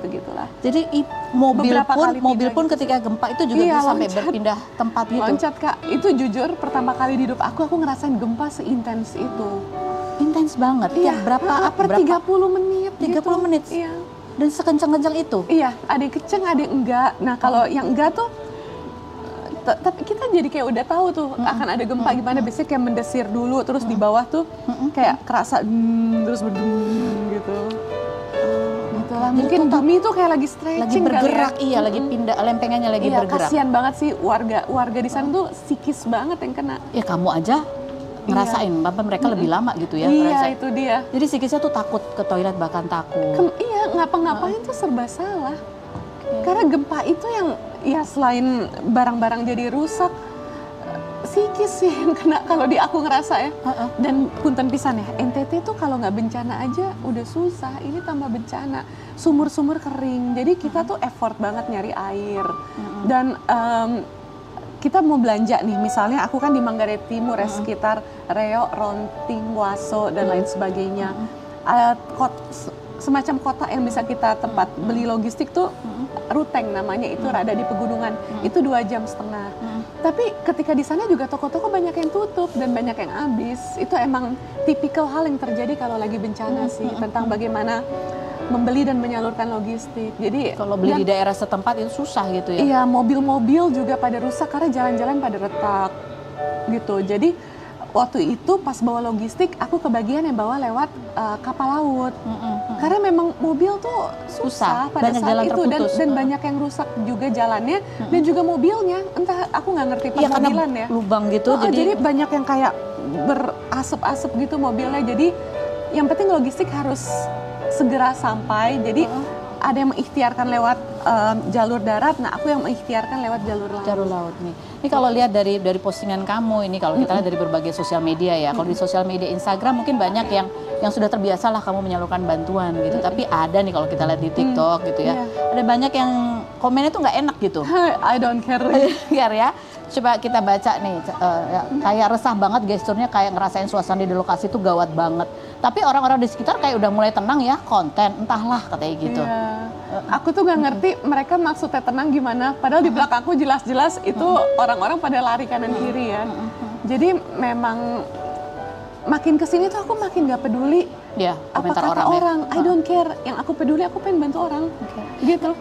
gitu-gitulah. Jadi mobil Beberapa kali pun pindah ketika gempa itu juga Iya, bisa sampai loncat. berpindah tempat gitu. Loncat Kak, itu jujur pertama kali di hidup aku ngerasain gempa seintens itu. Intens banget. Iya, Tiap berapa per 30 menit 30 gitu. menit. Iya. Dan sekencang-kencang itu. Iya, ada yang kenceng, ada yang enggak. Nah, kalau yang enggak tuh tapi kita jadi kayak udah tahu tuh akan ada gempa gimana, biasanya kayak mendesir dulu terus di bawah tuh kayak kerasa terus berdung gitu. Gitulah. Mungkin bumi tuh kayak lagi stretching Lagi bergerak, kali ya. iya, lagi pindah, lempengannya lagi Iya, bergerak. kasihan banget sih warga di sana tuh psikis banget yang kena. Ya kamu aja ngerasain, bapak mereka lebih lama gitu ya. Iya, ngerasain. itu dia. Jadi psikisnya tuh takut ke toilet, bahkan takut. Iya, ngapa-ngapain tuh serba salah. Karena gempa itu yang ya selain barang-barang jadi rusak, psikis sih yang kena kalau di aku ngerasa ya. Dan punten pisan ya, NTT tuh kalau nggak bencana aja udah susah, ini tambah bencana. Sumur-sumur kering, jadi kita tuh effort banget nyari air. Dan kita mau belanja nih, misalnya aku kan di Manggarai Timur ya, sekitar Reo, Ronting, Waso, dan lain sebagainya. Semacam kota yang bisa kita tempat beli logistik tuh Ruteng namanya, itu rada di pegunungan, itu 2,5 jam. Tapi ketika di sana juga toko-toko banyak yang tutup dan banyak yang habis. Itu emang tipikal hal yang terjadi kalau lagi bencana sih, tentang bagaimana membeli dan menyalurkan logistik. Jadi Kalau beli di daerah setempat itu susah gitu ya. iya, mobil-mobil juga pada rusak karena jalan-jalan pada retak gitu. Jadi waktu itu pas bawa logistik, aku kebagian yang bawa lewat kapal laut. Karena memang mobil tuh susah pada banyak saat jalan itu terputus. dan banyak yang rusak juga jalannya dan juga mobilnya. Entah aku nggak ngerti Iya, karena permobilan ya. lubang gitu, Jadi banyak yang kayak berasap-asap gitu mobilnya. Jadi yang penting logistik harus segera sampai. Jadi ada yang mengikhtiarkan lewat jalur darat, nah aku yang mengikhtiarkan lewat jalur laut. jalur laut nih. Ini kalau lihat dari postingan kamu ini, kalau kita lihat dari berbagai sosial media ya. Kalau di sosial media Instagram mungkin banyak yang sudah terbiasa lah kamu menyalurkan bantuan gitu. Tapi ada nih kalau kita lihat di TikTok gitu ya. Ada banyak yang komennya tuh nggak enak gitu. I don't care. Biar ya. Coba kita baca nih, kayak resah banget gesturnya, kayak ngerasain suasana di lokasi itu gawat banget. Tapi orang-orang di sekitar kayak udah mulai tenang ya, konten, entahlah katanya gitu. Iya. Aku tuh nggak ngerti mereka maksudnya tenang gimana. Padahal di belakangku jelas-jelas itu orang-orang pada lari kanan kiri ya. Jadi memang makin kesini tuh aku makin nggak peduli Ya, apa komentar kata orang ya. orang. I don't care. Yang aku peduli aku pengen bantu orang. Gitu.